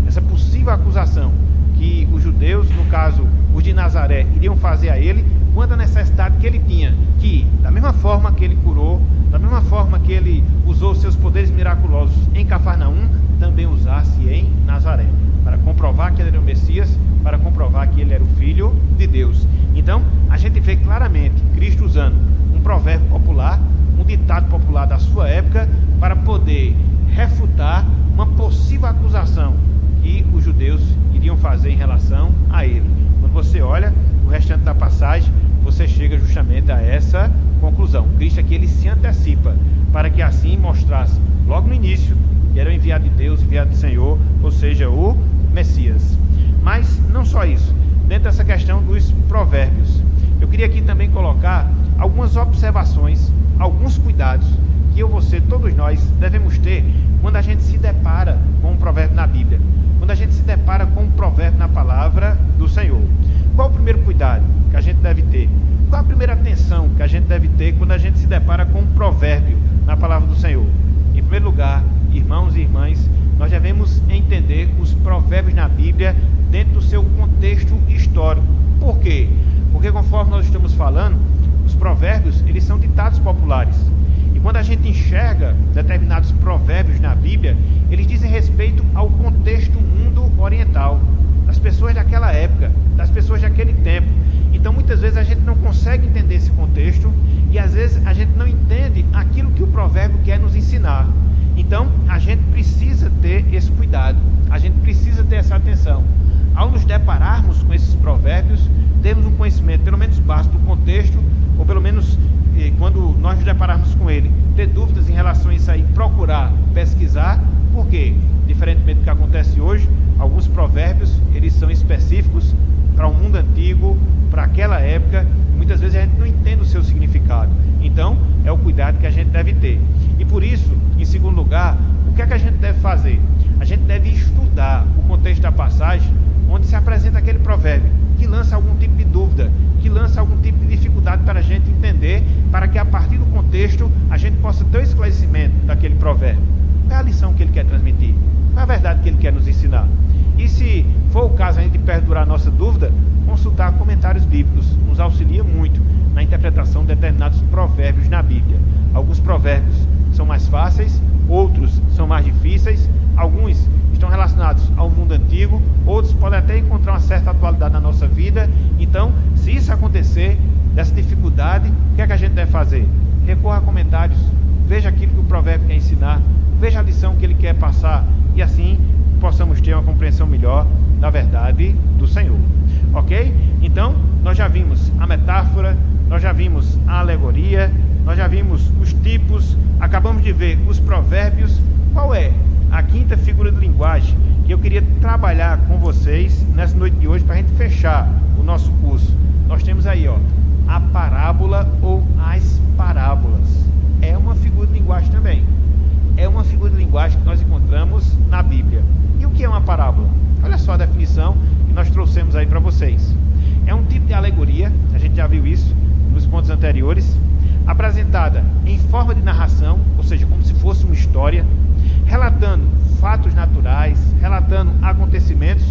essa possível acusação que os judeus, no caso os de Nazaré, iriam fazer a ele, quanto à necessidade que ele tinha, que da mesma forma que ele curou, da mesma forma que ele usou seus poderes miraculosos em Cafarnaum, também usasse em Nazaré, para comprovar que ele era o Messias, para comprovar que ele era o Filho de Deus. Então, a gente vê claramente Cristo usando um provérbio popular, um ditado popular da sua época, para poder refutar uma possível acusação que os judeus iriam fazer em relação a ele. Quando você olha o restante da passagem, você chega justamente a essa conclusão. Cristo aqui ele se antecipa para que assim mostrasse logo no início que era o enviado de Deus, enviado do Senhor, ou seja, o Messias. Mas não só isso, dentro dessa questão dos provérbios, eu queria aqui também colocar algumas observações, alguns cuidados que eu, você, todos nós devemos ter quando a gente se depara com um provérbio na Bíblia, quando a gente se depara com um provérbio na palavra do Senhor. Qual o primeiro cuidado que a gente deve ter? Qual a primeira atenção que a gente deve ter quando a gente se depara com um provérbio na palavra do Senhor? Em primeiro lugar, irmãos e irmãs, nós devemos entender os provérbios na Bíblia dentro do seu contexto histórico. Por quê? Porque conforme nós estamos falando, os provérbios, eles são ditados populares. E quando a gente enxerga determinados provérbios na Bíblia, eles dizem respeito ao contexto mundo oriental, das pessoas daquela época, das pessoas daquele tempo. Então muitas vezes a gente não consegue entender esse contexto e às vezes a gente não entende aquilo que o provérbio quer nos ensinar. Então a gente precisa ter esse cuidado, a gente precisa ter essa atenção. Ao nos depararmos com esses provérbios, temos um conhecimento pelo menos básico do contexto, ou pelo menos quando nós nos depararmos com ele, ter dúvidas em relação a isso aí, procurar pesquisar. Por quê? Diferentemente do que acontece hoje, alguns provérbios eles são específicos para o mundo antigo, para aquela época, muitas vezes a gente não entende o seu significado. Então é o cuidado que a gente deve ter. E por isso, em segundo lugar, o que é que a gente deve fazer? A gente deve estudar o contexto da passagem onde se apresenta aquele provérbio, que lança algum tipo de dúvida, que lança algum tipo de dificuldade para a gente entender, para que a partir do contexto a gente possa ter o esclarecimento daquele provérbio. Qual é a lição que ele quer transmitir? Qual é a verdade que ele quer nos ensinar? E se for o caso a gente perdurar a nossa dúvida, consultar comentários bíblicos nos auxilia muito na interpretação de determinados provérbios na Bíblia. Alguns provérbios são mais fáceis, outros são mais difíceis, alguns estão relacionados ao mundo antigo, outros podem até encontrar uma certa atualidade na nossa vida. Então, se isso acontecer, dessa dificuldade, o que é que a gente deve fazer? Recorra a comentários, veja aquilo que o provérbio quer ensinar, veja a lição que ele quer passar, e assim possamos ter uma compreensão melhor da verdade do Senhor. Ok? Então, nós já vimos a metáfora, nós já vimos a alegoria, nós já vimos os tipos, acabamos de ver os provérbios. Qual é a quinta figura de linguagem que eu queria trabalhar com vocês nessa noite de hoje para a gente fechar o nosso curso? Nós temos aí, ó, a parábola ou as parábolas. É uma figura de linguagem também. É uma figura de linguagem que nós encontramos na Bíblia. E o que é uma parábola? Olha só a definição que nós trouxemos aí para vocês. É um tipo de alegoria, a gente já viu isso nos pontos anteriores, apresentada em forma de narração, ou seja, como se fosse uma história, relatando fatos naturais, relatando acontecimentos.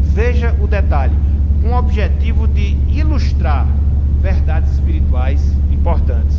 Veja o detalhe, com o objetivo de ilustrar verdades espirituais importantes.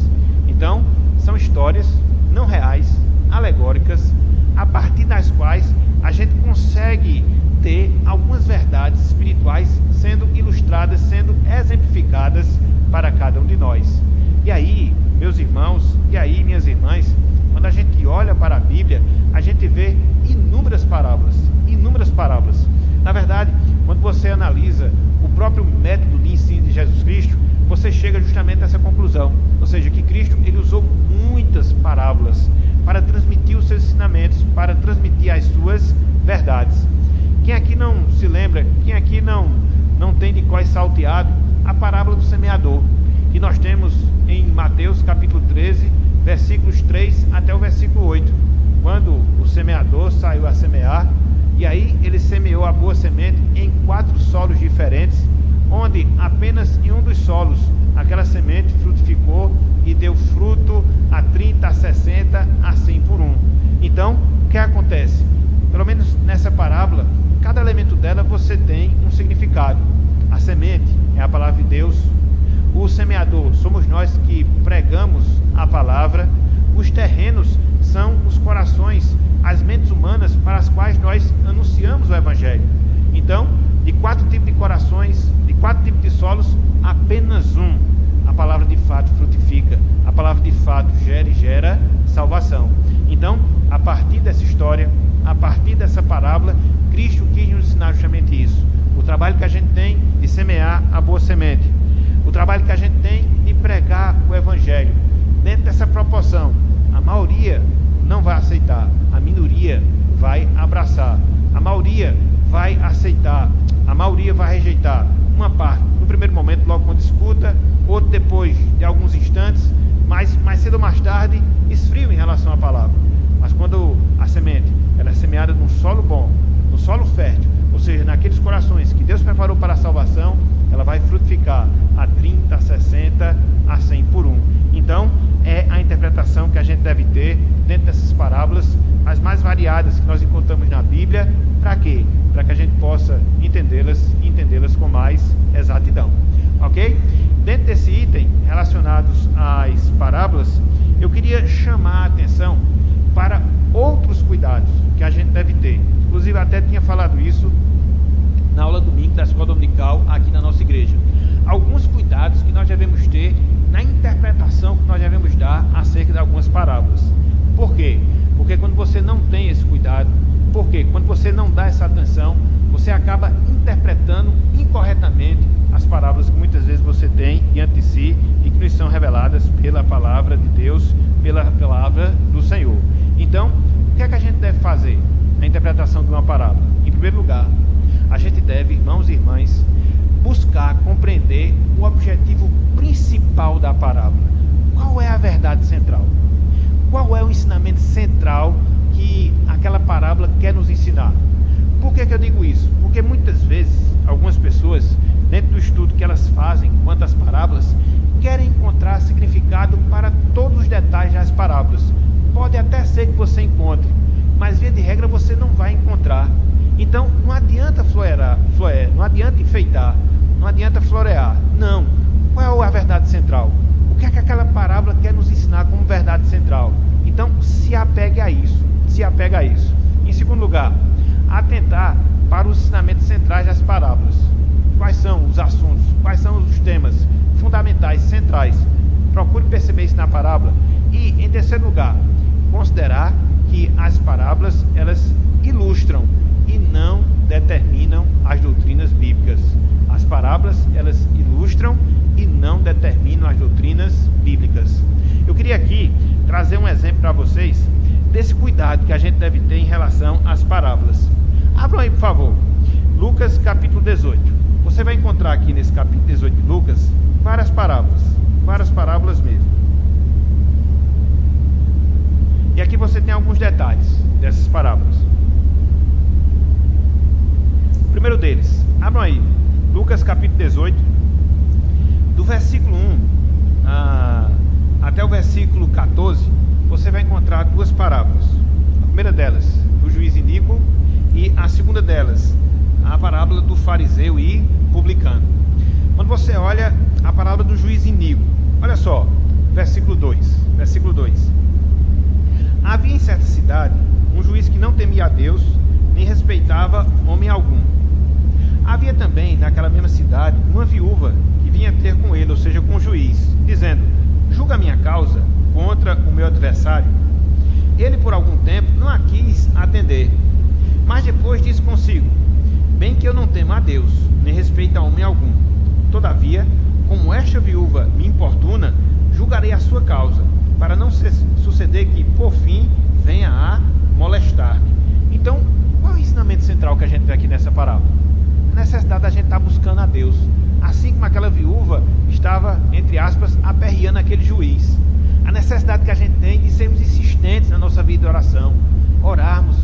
Então, são histórias não reais, alegóricas, a partir das quais a gente consegue ter algumas verdades espirituais sendo ilustradas, sendo exemplificadas para cada um de nós. E aí, meus irmãos, e aí, minhas irmãs, quando a gente olha para a Bíblia, a gente vê inúmeras parábolas, inúmeras parábolas. Na verdade, quando você analisa o próprio método de ensino de Jesus Cristo, você chega justamente a essa conclusão, ou seja, que Cristo ele usou muitas parábolas para transmitir os seus ensinamentos, para transmitir as suas verdades. Quem aqui não se lembra, quem aqui não tem de cós salteado a parábola do semeador, que nós temos em Mateus capítulo 13, versículos 3 até o versículo 8, quando o semeador saiu a semear, e aí ele semeou a boa semente em 4 solos diferentes, onde apenas em um dos solos aquela semente frutificou e deu fruto a 30, a 60, a 100 por um. Então, o que acontece? Pelo menos nessa parábola, cada elemento dela você tem um significado. A semente é a palavra de Deus, o semeador somos nós que pregamos a palavra, os terrenos são os corações, as mentes humanas para as quais nós anunciamos o Evangelho. Então, de 4 tipos de corações, de 4 tipos de solos, apenas um, a palavra de fato frutifica, a palavra de fato gera e gera salvação. Então, a partir dessa parábola, Cristo quis nos ensinar justamente isso. O trabalho que a gente tem de semear a boa semente. O trabalho que a gente tem de pregar o Evangelho. Dentro dessa proporção, a maioria não vai aceitar, a minoria vai abraçar, a maioria vai aceitar, a maioria vai rejeitar. Uma parte, no primeiro momento, logo quando escuta, outro depois de alguns instantes, mas mais cedo ou mais tarde, esfriam em relação à palavra. Mas quando a semente ela é semeada num solo bom, num solo fértil, ou seja, naqueles corações que Deus preparou para a salvação, ela vai frutificar a 30, a 60, a 100 por um. Então, é a interpretação que a gente deve ter dentro dessas parábolas, as mais variadas que nós encontramos na Bíblia. Para quê? Para que a gente possa entendê-las com mais exatidão. Ok? Dentro desse item, relacionados às parábolas, eu queria chamar a atenção para outros cuidados que a gente deve ter. Inclusive, até tinha falado isso na aula domingo da escola dominical aqui na nossa igreja. Alguns cuidados que nós devemos ter na interpretação que nós devemos dar acerca de algumas parábolas. Por quê? Porque quando você não tem esse cuidado, quando você não dá essa atenção, você acaba interpretando incorretamente as parábolas que muitas vezes você tem diante de si e que nos são reveladas pela palavra de Deus, pela palavra do Senhor. Então, o que é que a gente deve fazer na interpretação de uma parábola? Em primeiro lugar, a gente deve, irmãos e irmãs, buscar compreender o objetivo principal da parábola. Qual é a verdade central? Qual é o ensinamento central que aquela parábola quer nos ensinar? Por que eu digo isso? Porque muitas vezes, algumas pessoas, dentro do estudo que elas fazem quanto às parábolas, querem encontrar significado para todos os detalhes das parábolas. Pode até ser que você encontre, mas via de regra você não vai encontrar. Então não adianta não adianta enfeitar, não adianta florear. Não. Qual é a verdade central? O que é que aquela parábola quer nos ensinar como verdade central? Então se apegue a isso. Em segundo lugar, atentar para os ensinamentos centrais das parábolas. Quais são os assuntos? Quais são os temas fundamentais, centrais? Procure perceber isso na parábola. E, em terceiro lugar, considerar que as parábolas, elas ilustram e não determinam as doutrinas bíblicas. As parábolas, elas ilustram e não determinam as doutrinas bíblicas. Eu queria aqui trazer um exemplo para vocês desse cuidado que a gente deve ter em relação às parábolas. Abram aí, por favor, Lucas capítulo 18. Você vai encontrar aqui nesse capítulo 18 de Lucas várias parábolas mesmo. E aqui você tem alguns detalhes dessas parábolas. O primeiro deles, abram aí, Lucas capítulo 18, do versículo 1 até o versículo 14, você vai encontrar duas parábolas. A primeira delas, do juiz iníquo, e a segunda delas, a parábola do fariseu e publicano. Quando você olha a parábola do juiz iníquo, olha só, versículo 2. Havia em certa cidade um juiz que não temia a Deus, nem respeitava homem algum. Havia também naquela mesma cidade uma viúva que vinha ter com ele, ou seja, com o juiz, dizendo: julga a minha causa contra o meu adversário. Ele por algum tempo não a quis atender, mas depois disse consigo: bem que eu não temo a Deus, nem respeito a homem algum. Todavia, como esta viúva me importuna, julgarei a sua causa, para não suceder que, por fim, venha a molestar-me. Então, qual é o ensinamento central que a gente vê aqui nessa parábola? A necessidade da gente estar buscando a Deus, assim como aquela viúva estava, entre aspas, aperreando aquele juiz. A necessidade que a gente tem de sermos insistentes na nossa vida de oração, orarmos,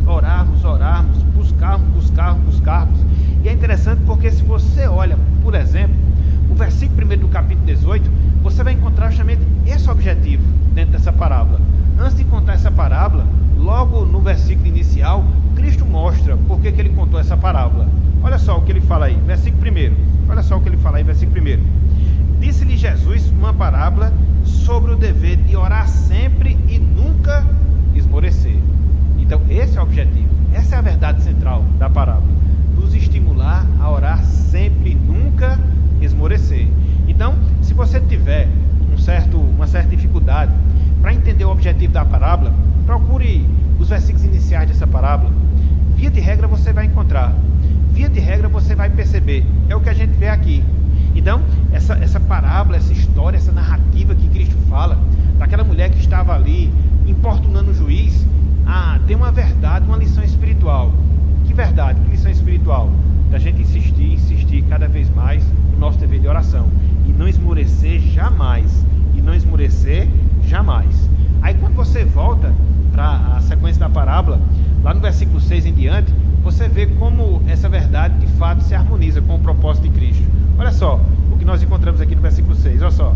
buscarmos. E é interessante porque se você olha, por exemplo, o versículo 1 do capítulo 18, você vai encontrar justamente esse objetivo dentro dessa parábola. Antes de contar essa parábola, logo no versículo inicial, Cristo mostra por que ele contou essa parábola. Olha só o que ele fala aí, versículo 1. Olha só o que ele fala aí, versículo 1. Disse-lhe Jesus uma parábola sobre o dever de orar sempre e nunca esmorecer. Então esse é o objetivo, essa é a verdade central da parábola, nos estimular a orar sempre e nunca esmorecer. Então, se você tiver uma certa dificuldade para entender o objetivo da parábola, procure os versículos iniciais dessa parábola, via de regra você vai encontrar, via de regra você vai perceber. É o que a gente vê aqui. Então, essa parábola, essa história, essa narrativa que Cristo fala, daquela mulher que estava ali importunando o juiz, tem uma verdade, uma lição espiritual. Que verdade, que lição espiritual? Da gente insistir cada vez mais no nosso dever de oração. E não esmorecer jamais. E não esmorecer jamais. Aí quando você volta para a sequência da parábola, lá no versículo 6 em diante, você vê como essa verdade de fato se harmoniza com o propósito de Cristo. Olha só o que nós encontramos aqui no versículo 6, olha só.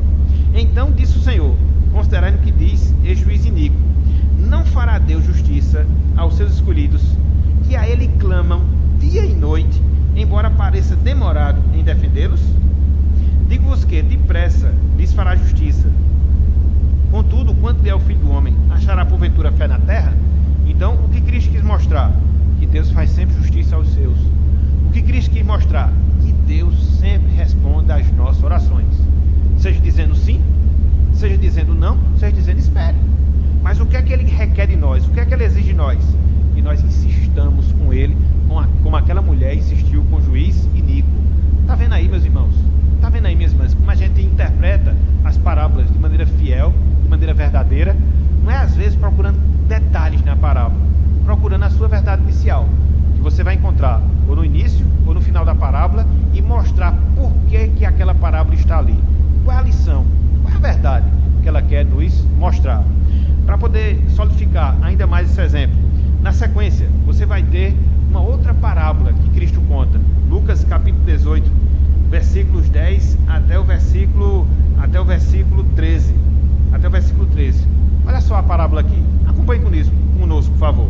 Então disse o Senhor, considerando o que diz este juiz iníquo: não fará Deus justiça aos seus escolhidos, que a ele clamam dia e noite, embora pareça demorado em defendê-los? Digo-vos que depressa lhes fará justiça. Contudo, quando vier o Filho do Homem, achará porventura fé na terra? Então, o que Cristo quis mostrar? Que Deus faz sempre justiça aos seus. O que Cristo quis mostrar? Que Deus sempre responde às nossas orações. Seja dizendo sim, seja dizendo não, seja dizendo espere. Mas o que é que Ele requer de nós? O que é que Ele exige de nós? Que nós insistamos com Ele, como aquela mulher insistiu com o juiz iníquo. Está vendo aí, meus irmãos? Está vendo aí, minhas irmãs? Como a gente interpreta as parábolas de maneira fiel, de maneira verdadeira. Não é às vezes procurando detalhes na parábola, procurando a sua verdade inicial, que você vai encontrar ou no início ou no final da parábola, e mostrar por que aquela parábola está ali. Qual é a lição? Qual é a verdade que ela quer nos mostrar? Para poder solidificar ainda mais esse exemplo, na sequência você vai ter uma outra parábola que Cristo conta. Lucas capítulo 18, versículos 10 até o versículo 13. Até o versículo 13. Olha só a parábola aqui. Acompanhe conosco, por favor.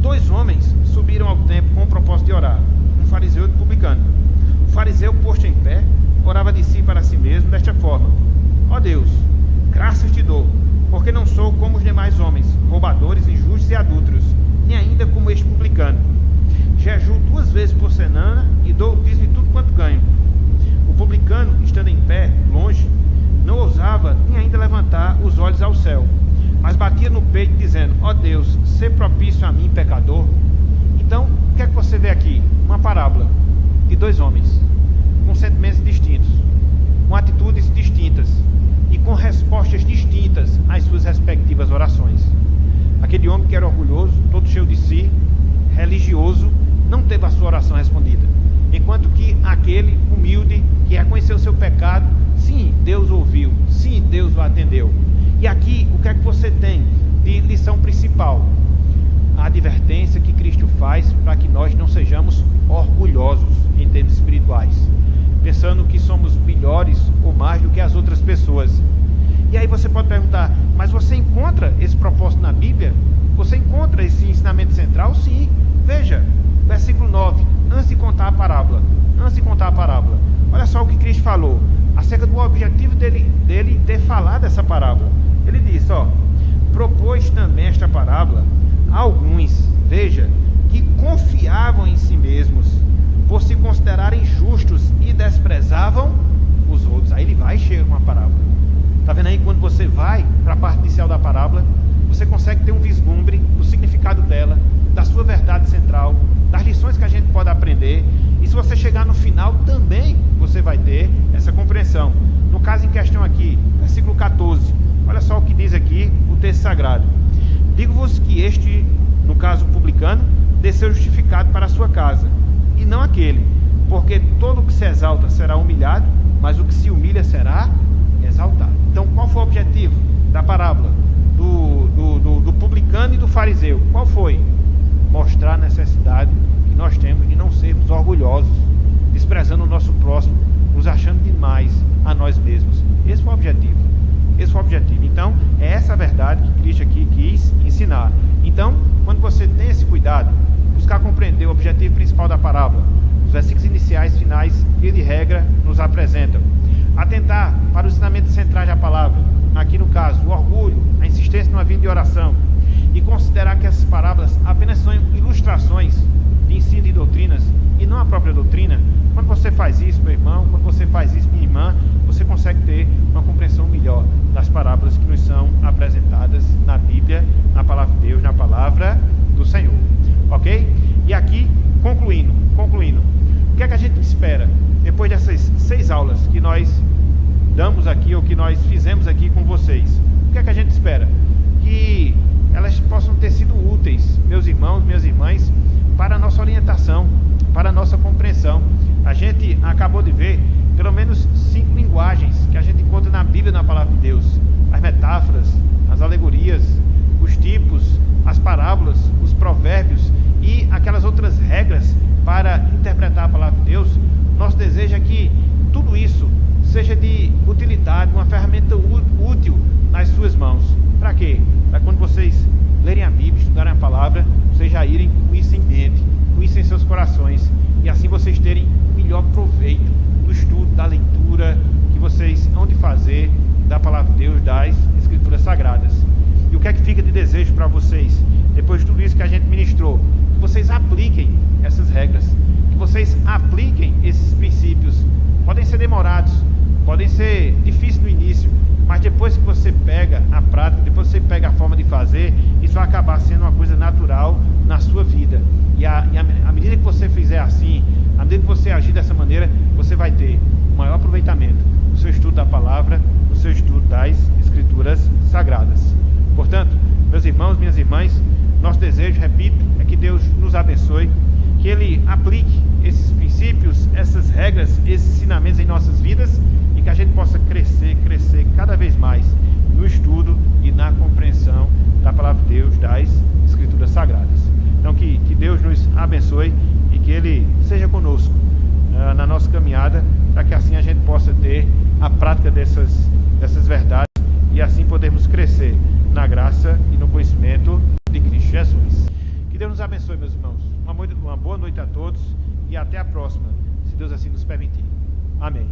2 homens subiram ao templo com o propósito de orar, um fariseu e um publicano. O fariseu, posto em pé, orava de si para si mesmo desta forma: ó Deus, graças te dou, porque não sou como os demais homens, roubadores, injustos e adúlteros, nem ainda como este publicano. Jejuo 2 vezes por semana e dou o dízimo de tudo quanto ganho. O publicano, estando em pé, longe, não ousava nem ainda levantar os olhos ao céu, mas batia no peito dizendo: ó Deus, sê propício a mim, pecador. Então, o que é que você vê aqui? Uma parábola de 2 homens com sentimentos distintos, com atitudes distintas e com respostas distintas às suas respectivas orações. Aquele homem que era orgulhoso, todo cheio de si, religioso, não teve a sua oração respondida, enquanto que aquele humilde que reconheceu o seu pecado, sim, Deus ouviu, sim, Deus o atendeu. E aqui, o que é que você tem de lição principal? A advertência que Cristo faz para que nós não sejamos orgulhosos em termos espirituais, pensando que somos melhores ou mais do que as outras pessoas. E aí você pode perguntar: mas você encontra esse propósito na Bíblia? Você encontra esse ensinamento central? Sim. Veja, versículo 9, antes de contar a parábola, olha só o que Cristo falou acerca do objetivo dele ter falado essa parábola. Ele disse, propôs também esta parábola a alguns, veja, que confiavam em si mesmos, por se considerarem justos, e desprezavam os outros. Aí ele vai e chega com a parábola. Está vendo aí? Quando você vai para a parte inicial da parábola, você consegue ter um vislumbre do significado dela, da sua verdade central, das lições que a gente pode aprender. E se você chegar no final, também você vai ter essa compreensão. No caso em questão aqui, versículo 14, olha só o que diz aqui o texto sagrado: digo-vos que este, no caso publicano, desceu justificado para a sua casa, e não aquele, porque todo o que se exalta será humilhado, mas o que se humilha será exaltado. Então, qual foi o objetivo da parábola do publicano e do fariseu? Qual foi? Mostrar a necessidade que nós temos de não sermos orgulhosos, desprezando o nosso próximo, nos achando demais a nós mesmos. Esse foi o objetivo. Então, é essa a verdade que Cristo aqui quis ensinar. Então, quando você tem esse cuidado, buscar compreender o objetivo principal da parábola, os versículos iniciais, finais, via de regra, nos apresentam. Atentar para os ensinamentos centrais da palavra, aqui no caso, o orgulho, a insistência numa vida de oração, e considerar que essas parábolas apenas são ilustrações de ensino e doutrinas, e não a própria doutrina. Quando você faz isso, meu irmão, quando você faz isso, minha irmã, você consegue ter uma compreensão melhor das parábolas que nos são apresentadas na Bíblia, na palavra de Deus, na palavra do Senhor. Ok? E aulas que nós damos aqui, ou que nós fizemos aqui com vocês. O que é que a gente espera? Que elas possam ter sido úteis, meus irmãos, minhas irmãs, para a nossa orientação, para a nossa compreensão. A gente acabou de ver pelo menos 5 linguagens que a gente encontra na Bíblia, na Palavra de Deus. As metáforas, as alegorias, os tipos, as parábolas, os provérbios e aquelas outras regras para interpretar a Palavra de Deus. Nosso desejo é que tudo isso seja de utilidade, uma ferramenta útil nas suas mãos. Para quê? Para quando vocês lerem a Bíblia, estudarem a Palavra, vocês já irem com isso em mente, com isso em seus corações, e assim vocês terem o melhor proveito do estudo, da leitura que vocês hão de fazer da Palavra de Deus, das Escrituras Sagradas. E o que é que fica de desejo para vocês, depois de tudo isso que a gente ministrou? Que vocês apliquem essas regras, que vocês apliquem esses princípios. Podem ser demorados, podem ser difíceis no início, mas depois que você pega a prática, depois que você pega a forma de fazer, isso vai acabar sendo uma coisa natural na sua vida. E à medida que você fizer assim, à medida que você agir dessa maneira, você vai ter o maior aproveitamento no seu estudo da palavra, no seu estudo das Escrituras Sagradas. Portanto, meus irmãos, minhas irmãs, nosso desejo, repito, é que Deus nos abençoe, que Ele aplique esses princípios, essas regras, esses ensinamentos em nossas vidas, e que a gente possa crescer cada vez mais no estudo e na compreensão da Palavra de Deus, das Escrituras Sagradas. Então que Deus nos abençoe e que Ele seja conosco na nossa caminhada, para que assim a gente possa ter a prática dessas verdades e assim podermos crescer na graça e no conhecimento de Cristo Jesus. Que Deus nos abençoe, meus irmãos. Uma boa noite a todos e até a próxima, se Deus assim nos permitir. Amém.